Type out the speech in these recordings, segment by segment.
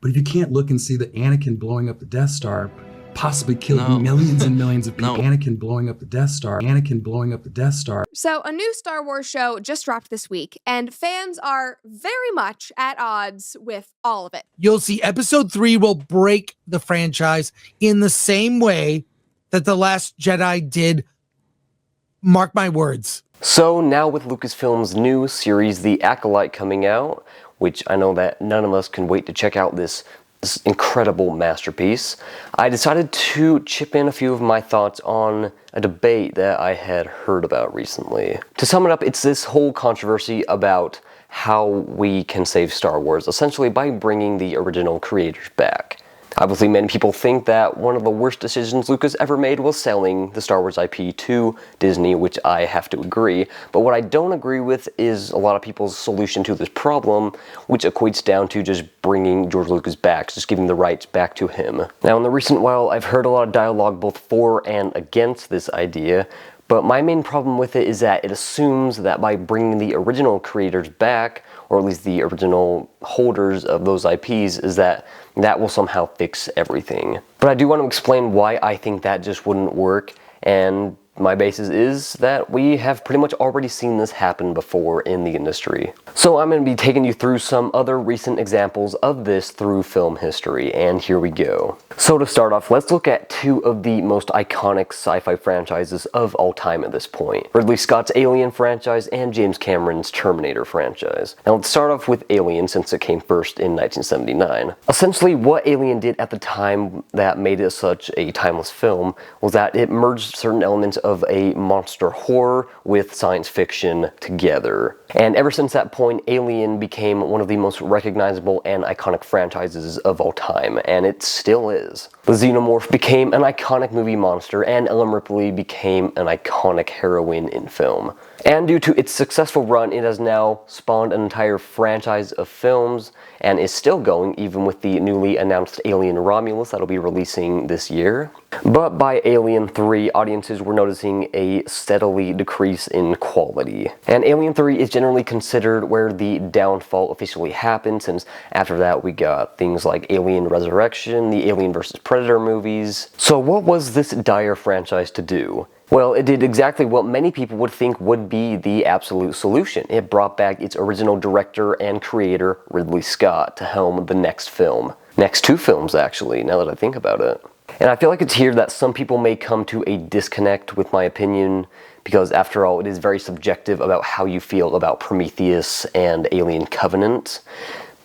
But if you can't look and see that Anakin blowing up the Death Star possibly killed millions and millions of people. Anakin blowing up the Death Star. Anakin blowing up the Death Star. So a new Star Wars show just dropped this week, and fans are very much at odds with all of it. You'll see Episode 3 will break the franchise in the same way that The Last Jedi did. Mark my words. So now with Lucasfilm's new series, The Acolyte, coming out, which I know that none of us can wait to check out this incredible masterpiece, I decided to chip in a few of my thoughts on a debate that I had heard about recently. To sum it up, it's this whole controversy about how we can save Star Wars, essentially by bringing the original creators back. Obviously, many people think that one of the worst decisions Lucas ever made was selling the Star Wars IP to Disney, which I have to agree. But what I don't agree with is a lot of people's solution to this problem, which equates down to just bringing George Lucas back, just giving the rights back to him. Now, in the recent while, I've heard a lot of dialogue both for and against this idea, but my main problem with it is that it assumes that by bringing the original creators back, or at least the original holders of those IPs, is that will somehow fix everything. But I do want to explain why I think that just wouldn't work, and my basis is that we have pretty much already seen this happen before in the industry. So I'm going to be taking you through some other recent examples of this through film history, and here we go. So to start off, let's look at two of the most iconic sci-fi franchises of all time at this point. Ridley Scott's Alien franchise and James Cameron's Terminator franchise. Now let's start off with Alien since it came first in 1979. Essentially what Alien did at the time that made it such a timeless film was that it merged certain elements of a monster horror with science fiction together. And ever since that point, Alien became one of the most recognizable and iconic franchises of all time, and it still is. The Xenomorph became an iconic movie monster, and Ellen Ripley became an iconic heroine in film. And due to its successful run, it has now spawned an entire franchise of films, and is still going, even with the newly announced Alien Romulus that'll be releasing this year. But by Alien 3, audiences were noticing a steadily decrease in quality. And Alien 3 is generally considered where the downfall officially happened, since after that we got things like Alien Resurrection, the Alien vs. Predator movies. So what was this dire franchise to do? Well, it did exactly what many people would think would be the absolute solution. It brought back its original director and creator, Ridley Scott, to helm the next film. Next two films, actually, now that I think about it. And I feel like it's here that some people may come to a disconnect with my opinion, because after all, it is very subjective about how you feel about Prometheus and Alien Covenant.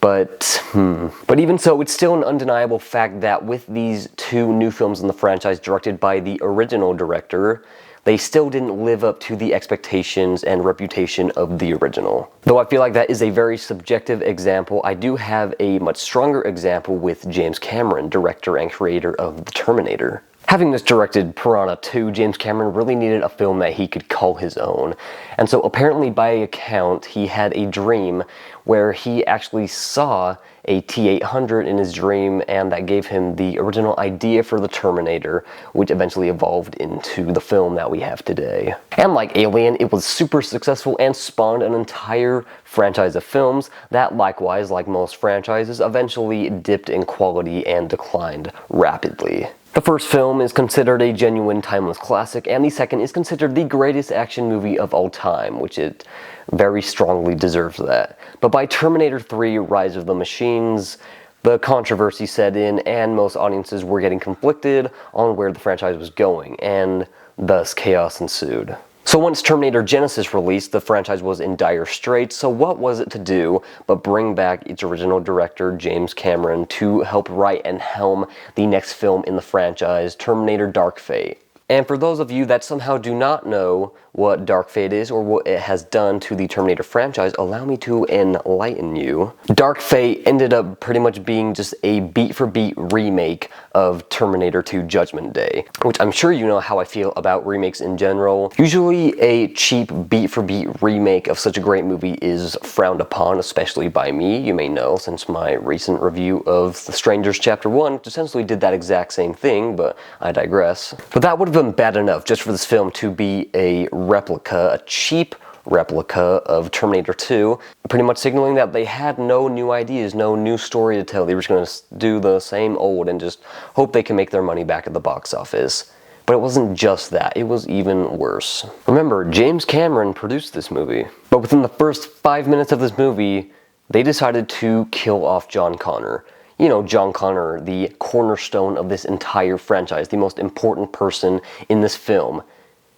But even so, it's still an undeniable fact that with these two new films in the franchise directed by the original director, they still didn't live up to the expectations and reputation of the original. Though I feel like that is a very subjective example, I do have a much stronger example with James Cameron, director and creator of The Terminator. Having just directed Piranha 2, James Cameron really needed a film that he could call his own. And so apparently by account, he had a dream where he actually saw a T-800 in his dream, and that gave him the original idea for the Terminator, which eventually evolved into the film that we have today. And like Alien, it was super successful and spawned an entire franchise of films that likewise, like most franchises, eventually dipped in quality and declined rapidly. The first film is considered a genuine timeless classic, and the second is considered the greatest action movie of all time, which it very strongly deserves that. But by Terminator 3: Rise of the Machines, the controversy set in, and most audiences were getting conflicted on where the franchise was going, and thus chaos ensued. So once Terminator Genisys released, the franchise was in dire straits, so what was it to do but bring back its original director, James Cameron, to help write and helm the next film in the franchise, Terminator Dark Fate. And for those of you that somehow do not know what Dark Fate is or what it has done to the Terminator franchise, allow me to enlighten you. Dark Fate ended up pretty much being just a beat-for-beat remake of Terminator 2 Judgment Day, which I'm sure you know how I feel about remakes in general. Usually a cheap beat-for-beat remake of such a great movie is frowned upon, especially by me, you may know, since my recent review of The Strangers Chapter 1, which essentially did that exact same thing, but I digress. But that would have been bad enough just for this film to be a replica, a cheap replica of Terminator 2, pretty much signaling that they had no new ideas, no new story to tell. They were just going to do the same old and just hope they can make their money back at the box office. But it wasn't just that, it was even worse. Remember, James Cameron produced this movie, but within the first 5 minutes of this movie, they decided to kill off John Connor. You know, John Connor, the cornerstone of this entire franchise, the most important person in this film.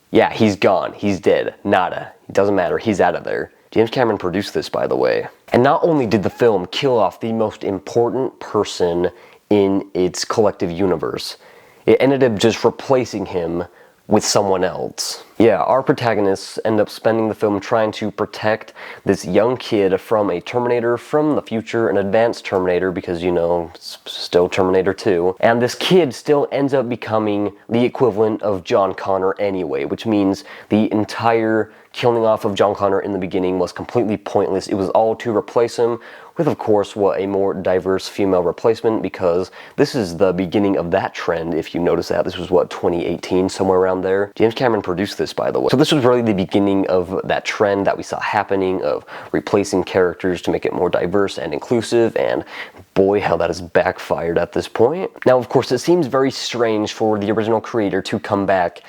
Yeah, he's gone, he's dead, nada, it doesn't matter, he's out of there. James Cameron produced this, by the way. And not only did the film kill off the most important person in its collective universe, it ended up just replacing him with someone else. Yeah, our protagonists end up spending the film trying to protect this young kid from a Terminator from the future, an advanced Terminator, because, you know, it's still Terminator 2. And this kid still ends up becoming the equivalent of John Connor anyway, which means the entire killing off of John Connor in the beginning was completely pointless. It was all to replace him with, of course, a more diverse female replacement, because this is the beginning of that trend, if you notice that. This was, 2018, somewhere around there. James Cameron produced this, by the way. So this was really the beginning of that trend that we saw happening of replacing characters to make it more diverse and inclusive, and boy, how that has backfired at this point. Now, of course, it seems very strange for the original creator to come back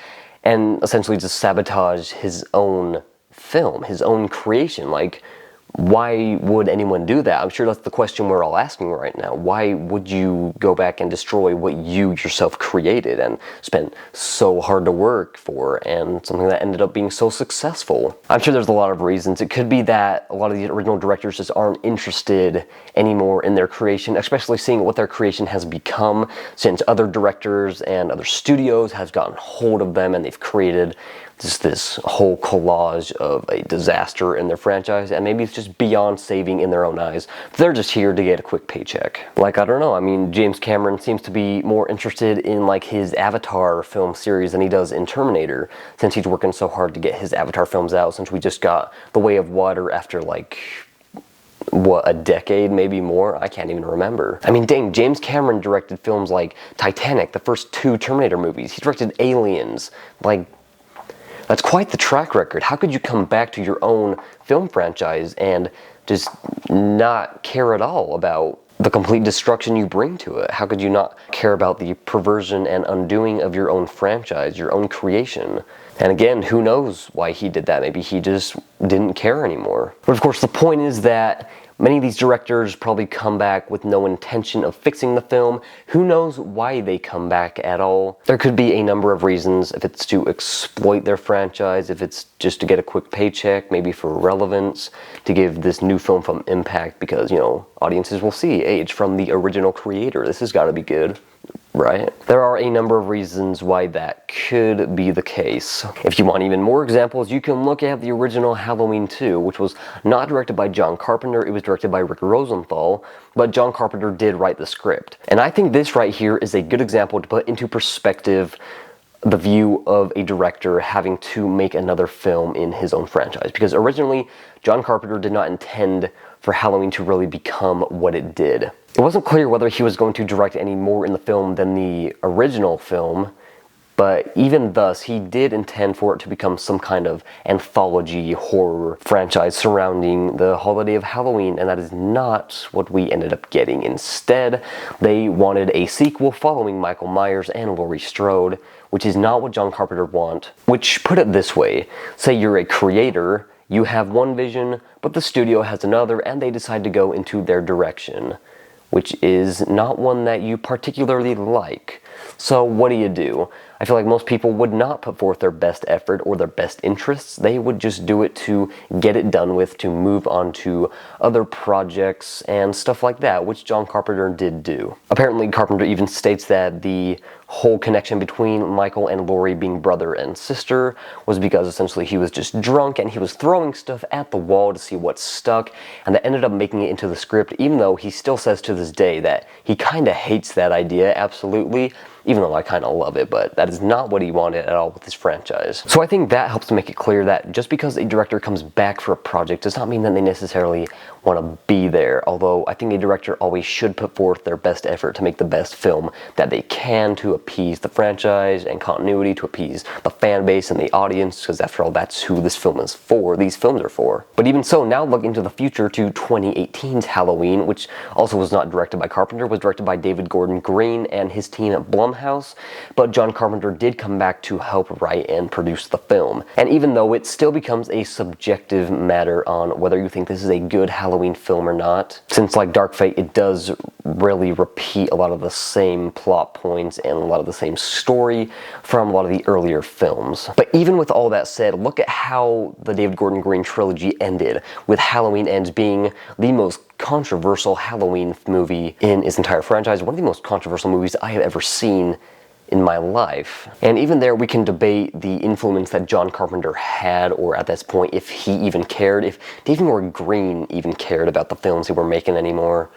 and essentially just sabotage his own film, his own creation. Like, why would anyone do that? I'm sure that's the question we're all asking right now. Why would you go back and destroy what you yourself created and spent so hard to work for, and something that ended up being so successful? I'm sure there's a lot of reasons. It could be that a lot of the original directors just aren't interested anymore in their creation, especially seeing what their creation has become since other directors and other studios have gotten hold of them and they've created just this whole collage of a disaster in their franchise, and maybe it's just beyond saving in their own eyes. They're just here to get a quick paycheck. Like, I don't know, I mean, James Cameron seems to be more interested in like his Avatar film series than he does in Terminator, since he's working so hard to get his Avatar films out, since we just got The Way of Water after like, what, a decade, maybe more? I can't even remember. I mean, dang, James Cameron directed films like Titanic, the first 2 Terminator movies. He directed Aliens. Like, that's quite the track record. How could you come back to your own film franchise and just not care at all about the complete destruction you bring to it? How could you not care about the perversion and undoing of your own franchise, your own creation? And again, who knows why he did that? Maybe he just didn't care anymore. But of course, the point is that many of these directors probably come back with no intention of fixing the film. Who knows why they come back at all? There could be a number of reasons, if it's to exploit their franchise, if it's just to get a quick paycheck, maybe for relevance, to give this new film some impact, because, you know, audiences will see, hey, it's from the original creator, this has got to be good. Right? There are a number of reasons why that could be the case. If you want even more examples, you can look at the original Halloween 2, which was not directed by John Carpenter, it was directed by Rick Rosenthal, but John Carpenter did write the script. And I think this right here is a good example to put into perspective the view of a director having to make another film in his own franchise. Because originally, John Carpenter did not intend for Halloween to really become what it did. It wasn't clear whether he was going to direct any more in the film than the original film, but even thus, he did intend for it to become some kind of anthology horror franchise surrounding the holiday of Halloween, and that is not what we ended up getting. Instead, they wanted a sequel following Michael Myers and Laurie Strode, which is not what John Carpenter wanted. Which, put it this way, say you're a creator, you have one vision, but the studio has another, and they decide to go into their direction, which is not one that you particularly like. So what do? I feel like most people would not put forth their best effort or their best interests. They would just do it to get it done with, to move on to other projects and stuff like that, which John Carpenter did do. Apparently, Carpenter even states that the whole connection between Michael and Laurie being brother and sister was because essentially he was just drunk and he was throwing stuff at the wall to see what stuck, and that ended up making it into the script, even though he still says to this day that he kind of hates that idea, absolutely. even though I kind of love it, but that is not what he wanted at all with this franchise. So I think that helps to make it clear that just because a director comes back for a project does not mean that they necessarily want to be there, although I think a director always should put forth their best effort to make the best film that they can to appease the franchise and continuity, to appease the fan base and the audience, because after all, that's who this film is for, these films are for. But even so, now looking to the future to 2018's Halloween, which also was not directed by Carpenter, was directed by David Gordon Green and his team at Blumhouse, but John Carpenter did come back to help write and produce the film. And even though it still becomes a subjective matter on whether you think this is a good Halloween film or not, since like Dark Fate, it does really repeat a lot of the same plot points and a lot of the same story from a lot of the earlier films. But even with all that said, look at how the David Gordon Green trilogy ended, with Halloween Ends being the most controversial Halloween movie in its entire franchise, one of the most controversial movies I have ever seen in my life. And even there, we can debate the influence that John Carpenter had, or at this point, if he even cared, if David Gordon Green even cared about the films they were making anymore.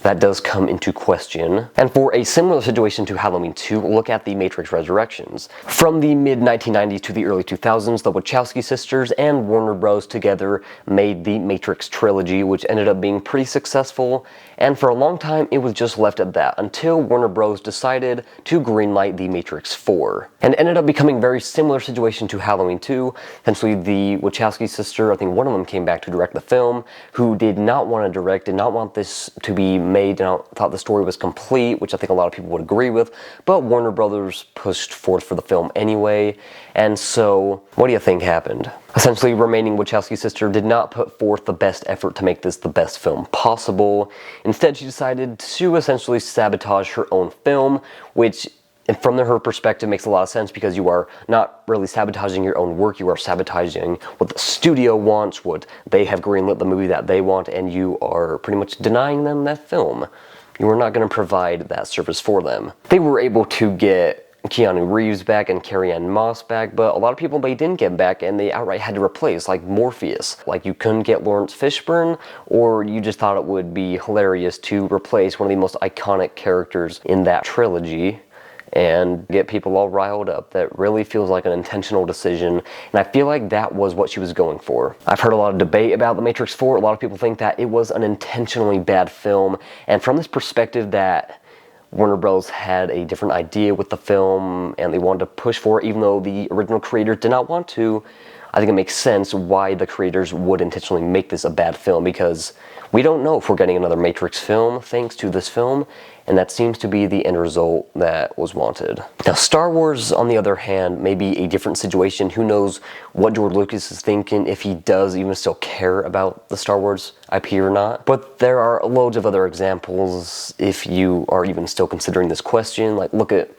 That does come into question. And for a similar situation to Halloween 2, look at The Matrix Resurrections. From the mid-1990s to the early 2000s, the Wachowski sisters and Warner Bros. Together made the Matrix trilogy, which ended up being pretty successful, and for a long time it was just left at that, until Warner Bros. Decided to greenlight The Matrix 4. And ended up becoming a very similar situation to Halloween 2. Essentially, the Wachowski sister, I think one of them came back to direct the film, who did not want to direct, did not want this to be made, thought the story was complete, which I think a lot of people would agree with, but Warner Brothers pushed forth for the film anyway. And so, what do you think happened? Essentially, remaining Wachowski sister did not put forth the best effort to make this the best film possible. Instead, she decided to essentially sabotage her own film, which, and from her perspective, makes a lot of sense, because you are not really sabotaging your own work, you are sabotaging what the studio wants, what they have greenlit the movie that they want, and you are pretty much denying them that film. You are not going to provide that service for them. They were able to get Keanu Reeves back and Carrie-Anne Moss back, but a lot of people they didn't get back and they outright had to replace, like Morpheus. Like, you couldn't get Lawrence Fishburne, or you just thought it would be hilarious to replace one of the most iconic characters in that trilogy and get people all riled up. That really feels like an intentional decision, and I feel like that was what she was going for. I've heard a lot of debate about The Matrix 4. A lot of people think that it was an intentionally bad film, and from this perspective that Warner Bros. Had a different idea with the film and they wanted to push for it even though the original creators did not want to, I think it makes sense why the creators would intentionally make this a bad film, because we don't know if we're getting another Matrix film thanks to this film, and that seems to be the end result that was wanted. Now, Star Wars, on the other hand, may be a different situation. Who knows what George Lucas is thinking, if he does even still care about the Star Wars IP or not. But there are loads of other examples if you are even still considering this question. Like, look at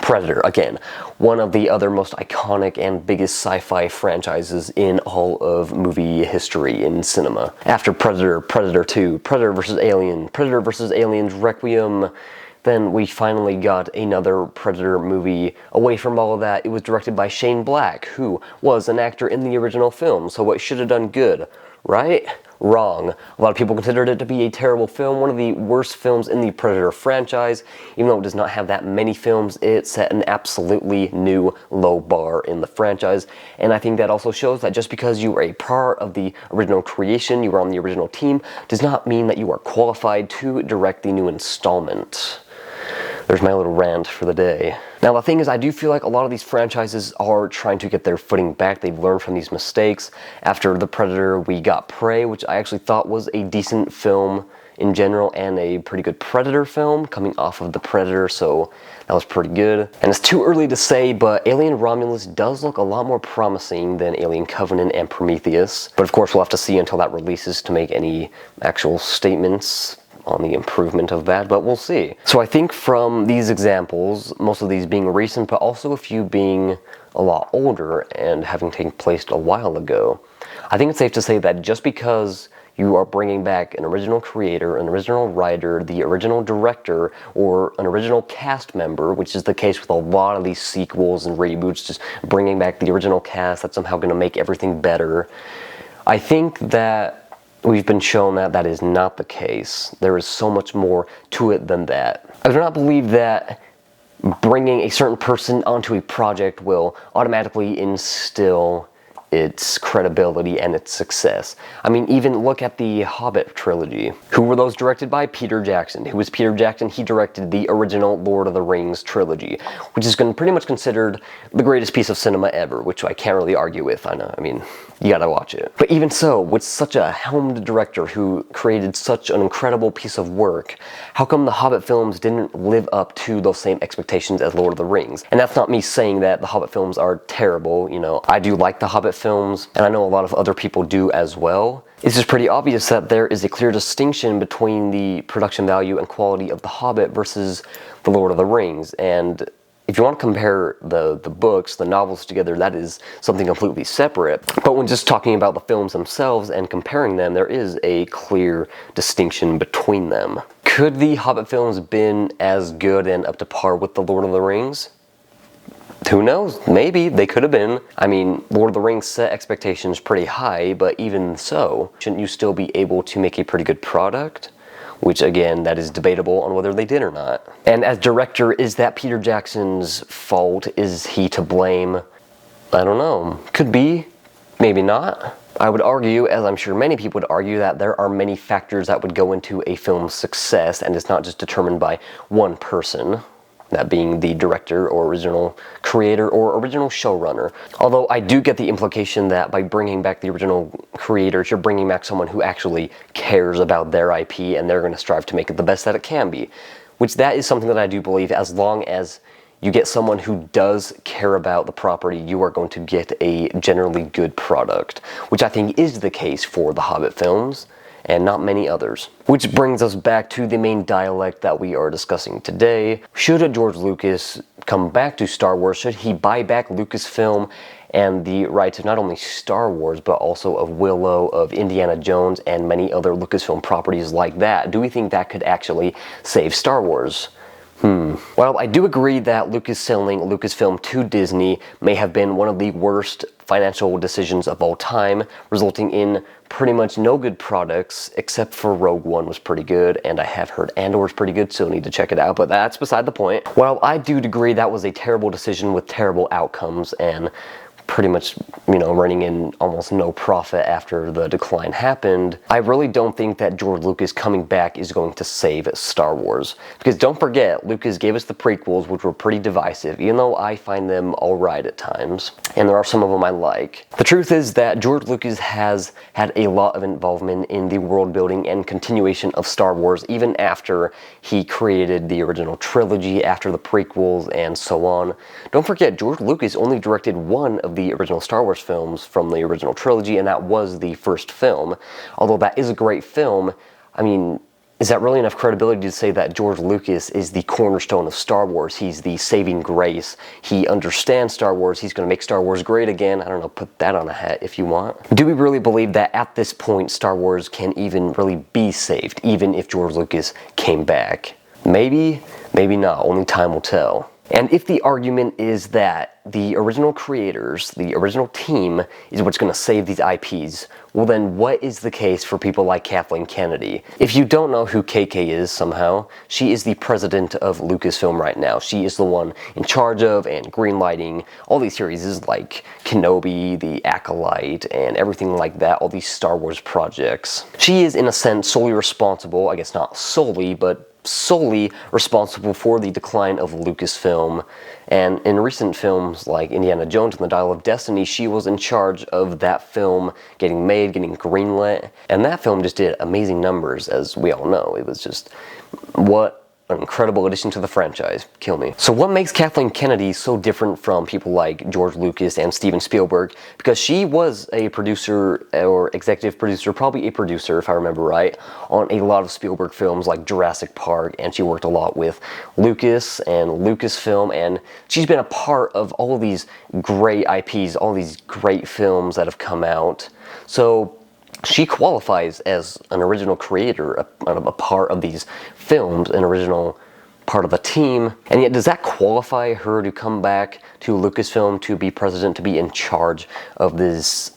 Predator, again, one of the other most iconic and biggest sci-fi franchises in all of movie history in cinema. After Predator, Predator 2, Predator vs. Alien, Predator vs. Aliens Requiem, then we finally got another Predator movie. Away from all of that, it was directed by Shane Black, who was an actor in the original film, so it should have done good, right? Wrong. A lot of people considered it to be a terrible film, one of the worst films in the Predator franchise. Even though it does not have that many films, it set an absolutely new low bar in the franchise. And I think that also shows that just because you are a part of the original creation, you were on the original team, does not mean that you are qualified to direct the new installment. There's my little rant for the day. Now, the thing is, I do feel like a lot of these franchises are trying to get their footing back. They've learned from these mistakes. After The Predator, we got Prey, which I actually thought was a decent film in general, and a pretty good Predator film coming off of The Predator, so that was pretty good. And it's too early to say, but Alien Romulus does look a lot more promising than Alien Covenant and Prometheus. But of course, we'll have to see until that releases to make any actual statements on the improvement of that, but we'll see. So I think from these examples, most of these being recent, but also a few being a lot older and having taken place a while ago, I think it's safe to say that just because you are bringing back an original creator, an original writer, the original director, or an original cast member, which is the case with a lot of these sequels and reboots, just bringing back the original cast, that's somehow going to make everything better. I think that we've been shown that that is not the case. There is so much more to it than that. I do not believe that bringing a certain person onto a project will automatically instill its credibility and its success. I mean, even look at the Hobbit trilogy. Who were those directed by? Peter Jackson. Who was Peter Jackson? He directed the original Lord of the Rings trilogy, which is pretty much considered the greatest piece of cinema ever, which I can't really argue with. I know, I mean, you gotta watch it. But even so, with such a helmed director who created such an incredible piece of work, how come the Hobbit films didn't live up to those same expectations as Lord of the Rings? And that's not me saying that the Hobbit films are terrible, you know, I do like the Hobbit films, and I know a lot of other people do as well. It's just pretty obvious that there is a clear distinction between the production value and quality of the Hobbit versus the Lord of the Rings, and if you want to compare the books, the novels together, that is something completely separate. But when just talking about the films themselves and comparing them, there is a clear distinction between them. Could the Hobbit films been as good and up to par with the Lord of the Rings? Who knows? Maybe they could have been. I mean, Lord of the Rings set expectations pretty high, but even so, shouldn't you still be able to make a pretty good product? Which again, that is debatable on whether they did or not. And as director, is that Peter Jackson's fault? Is he to blame? I don't know. Could be, maybe not. I would argue, as I'm sure many people would argue, that there are many factors that would go into a film's success, and it's not just determined by one person. That being the director or original creator or original showrunner. Although I do get the implication that by bringing back the original creators, you're bringing back someone who actually cares about their IP and they're going to strive to make it the best that it can be. Which that is something that I do believe, as long as you get someone who does care about the property, you are going to get a generally good product. Which I think is the case for the Hobbit films, and not many others. Which brings us back to the main dialect that we are discussing today. Should George Lucas come back to Star Wars? Should he buy back Lucasfilm and the rights of not only Star Wars, but also of Willow, of Indiana Jones, and many other Lucasfilm properties like that? Do we think that could actually save Star Wars? Well, I do agree that Lucas selling Lucasfilm to Disney may have been one of the worst financial decisions of all time, resulting in pretty much no good products, except for Rogue One was pretty good, and I have heard Andor was pretty good, so I need to check it out, but that's beside the point. While I do agree that was a terrible decision with terrible outcomes, and pretty much, you know, running in almost no profit after the decline happened, I really don't think that George Lucas coming back is going to save Star Wars. Because don't forget, Lucas gave us the prequels, which were pretty divisive, even though I find them alright at times, and there are some of them I like. The truth is that George Lucas has had a lot of involvement in the world building and continuation of Star Wars, even after he created the original trilogy, after the prequels, and so on. Don't forget, George Lucas only directed one of the original Star Wars films from the original trilogy, and that was the first film. Although that is a great film, I mean, is that really enough credibility to say that George Lucas is the cornerstone of Star Wars? He's the saving grace. He understands Star Wars. He's going to make Star Wars great again. I don't know, put that on a hat if you want. Do we really believe that at this point Star Wars can even really be saved, even if George Lucas came back? Maybe, maybe not. Only time will tell. And if the argument is that the original creators, the original team, is what's going to save these IPs, well then what is the case for people like Kathleen Kennedy? If you don't know who KK is somehow, she is the president of Lucasfilm right now. She is the one in charge of and greenlighting all these series like Kenobi, The Acolyte, and everything like that, all these Star Wars projects. She is in a sense solely responsible, I guess not solely, but solely responsible for the decline of Lucasfilm, and in recent films like Indiana Jones and the Dial of Destiny, she was in charge of that film getting made, getting greenlit, and that film just did amazing numbers, as we all know. It was just, what an incredible addition to the franchise. Kill me. So what makes Kathleen Kennedy so different from people like George Lucas and Steven Spielberg? Because she was a producer or executive producer, probably a producer if I remember right, on a lot of Spielberg films like Jurassic Park, and she worked a lot with Lucas and Lucasfilm, and she's been a part of all of these great IPs, all these great films that have come out. So she qualifies as an original creator, a part of these films, an original part of the team, and yet does that qualify her to come back to Lucasfilm to be president, to be in charge of this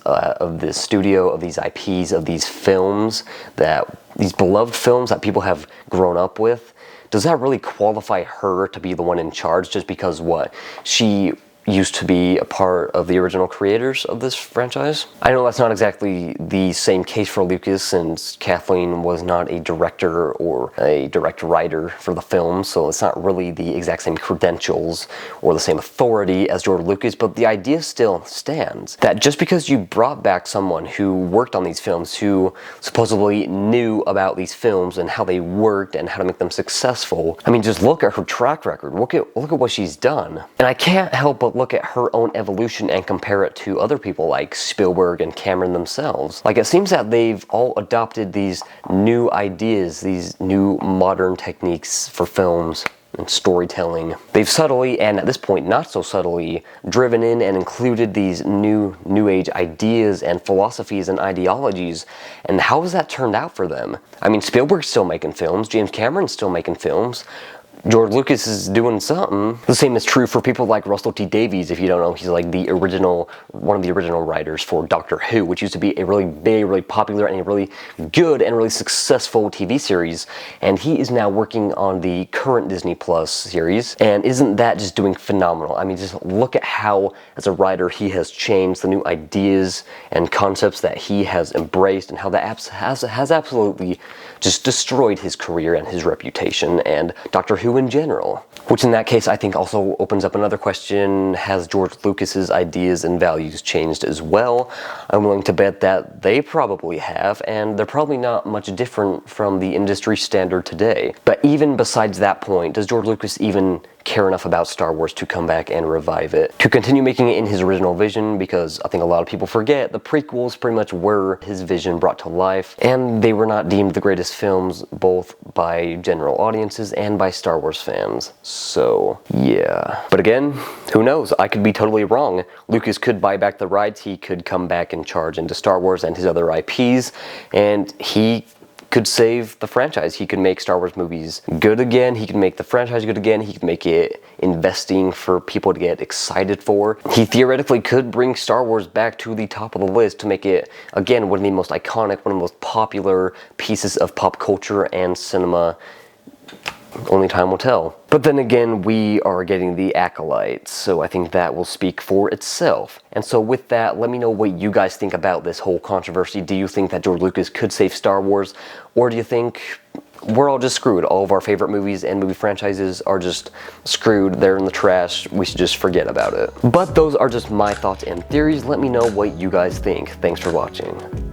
studio, of these IPs, of these films, that these beloved films that people have grown up with? does that really qualify her to be the one in charge just because what? She used to be a part of the original creators of this franchise. I know that's not exactly the same case for Lucas, since Kathleen was not a director or a direct writer for the film, so it's not really the exact same credentials or the same authority as George Lucas, but the idea still stands. That just because you brought back someone who worked on these films, who supposedly knew about these films and how they worked and how to make them successful, I mean, just look at her track record. Look at what she's done. And I can't help but look at her own evolution and compare it to other people like Spielberg and Cameron themselves. Like, it seems that they've all adopted these new ideas, these new modern techniques for films and storytelling. They've subtly, and at this point not so subtly, driven in and included these new age ideas and philosophies and ideologies. And how has that turned out for them? I mean, Spielberg's still making films, James Cameron's still making films, George Lucas is doing something. The same is true for people like Russel T. Davies. If you don't know, he's like one of the original writers for Doctor Who, which used to be a really big, really popular, and a really good and really successful TV series. And he is now working on the current Disney Plus series. And isn't that just doing phenomenal? I mean, just look at how, as a writer, he has changed, the new ideas and concepts that he has embraced, and how that has absolutely just destroyed his career and his reputation, and Doctor Who in general. Which in that case I think also opens up another question: has George Lucas's ideas and values changed as well? I'm willing to bet that they probably have, and they're probably not much different from the industry standard today. But even besides that point, does George Lucas even care enough about Star Wars to come back and revive it, to continue making it in his original vision? Because I think a lot of people forget the prequels pretty much were his vision brought to life, and they were not deemed the greatest films both by general audiences and by Star Wars fans. So yeah, but again, who knows? I could be totally wrong. Lucas could buy back the rights, he could come back in charge into Star Wars and his other IPs, and he could save the franchise. He could make Star Wars movies good again, he could make the franchise good again, he could make it investing for people to get excited for. He theoretically could bring Star Wars back to the top of the list to make it, again, one of the most iconic, one of the most popular pieces of pop culture and cinema. Only time will tell. But then again, we are getting The Acolyte, so I think that will speak for itself. And so with that, let me know what you guys think about this whole controversy. Do you think that George Lucas could save Star Wars, or do you think we're all just screwed? All of our favorite movies and movie franchises are just screwed, they're in the trash, we should just forget about it. But those are just my thoughts and theories. Let me know what you guys think. Thanks for watching.